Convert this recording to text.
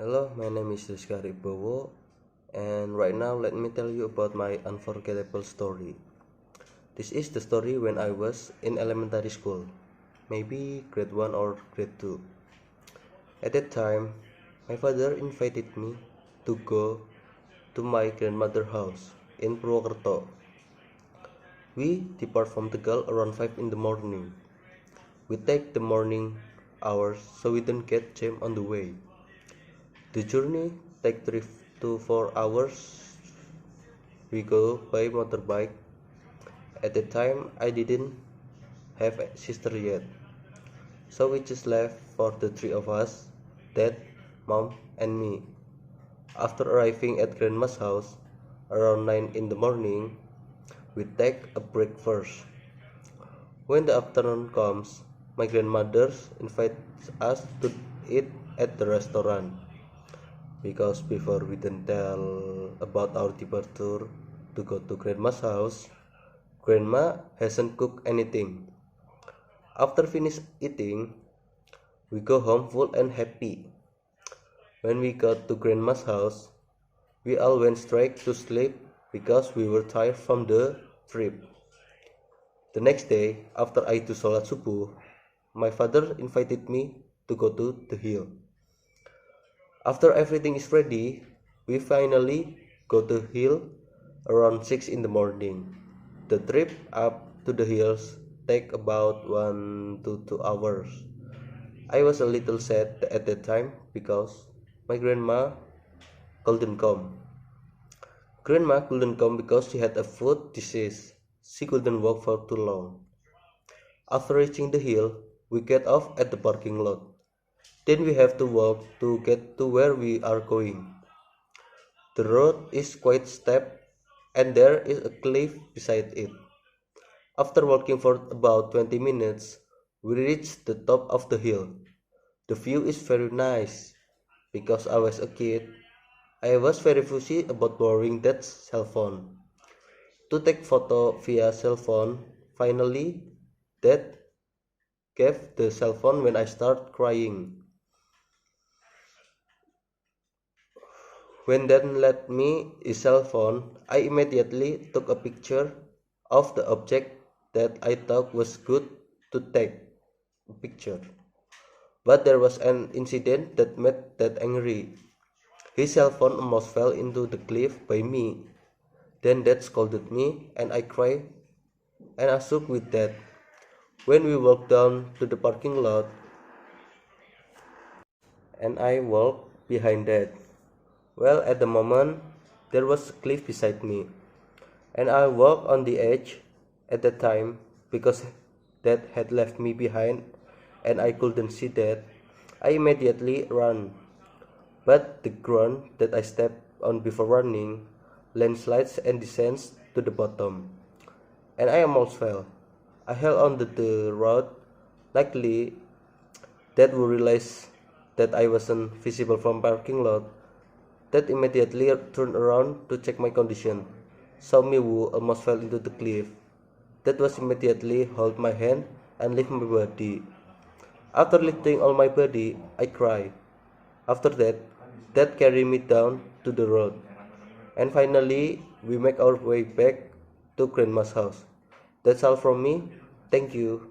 Hello, my name is Rizka Ribowo, and right now let me tell you about my unforgettable story. This is the story when I was in elementary school, maybe grade 1 or grade 2. At that time, my father invited me to go to my grandmother's house in Purwokerto. We depart from Tegal around 5 in the morning. We take the morning hours so we don't get jam on the way. The journey takes 3 to 4 hours. We go by motorbike. At the time, I didn't have a sister yet, so we just left for the three of us, dad, mom, and me. After arriving at grandma's house around 9 in the morning, we take a break first. When the afternoon comes, my grandmother invites us to eat at the restaurant. Because before we didn't tell about our departure to go to grandma's house, grandma hasn't cooked anything. After finish eating, we go home full and happy. When we got to grandma's house, we all went straight to sleep because we were tired from the trip. The next day, after I do salat subuh, my father invited me to go to the hill. After everything is ready, we finally go to the hill around 6 in the morning. The trip up to the hills take about 1 to 2 hours. I was a little sad at that time because my grandma couldn't come. Grandma couldn't come because she had a foot disease. She couldn't walk for too long. After reaching the hill, we get off at the parking lot. Then we have to walk to get to where we are going. The road is quite steep and there is a cliff beside it. After walking for about 20 minutes, we reach the top of the hill. The view is very nice. Because I was a kid, I was very fussy about borrowing that cell phone. To take photo via cell phone, finally, Dad gave the cell phone when I start crying. When Dad lent me his cell phone, I immediately took a picture of the object that I thought was good to take a picture. But there was an incident that made Dad angry. His cell phone almost fell into the cliff by me. Then Dad scolded me and I cried and I shook with Dad. When we walked down to the parking lot and I walked behind Dad. Well, at the moment, there was a cliff beside me, and I walked on the edge at that time because Dad had left me behind and I couldn't see Dad. I immediately ran, but the ground that I stepped on before running landslides and descends to the bottom, and I almost fell. I held on to the road. Likely, Dad would realize that I wasn't visible from parking lot. Dad immediately turned around to check my condition, saw me who almost fell into the cliff. Dad was immediately hold my hand and lift my body. After lifting all my body, I cried. After that, Dad carried me down to the road. And finally, we make our way back to grandma's house. That's all from me. Thank you.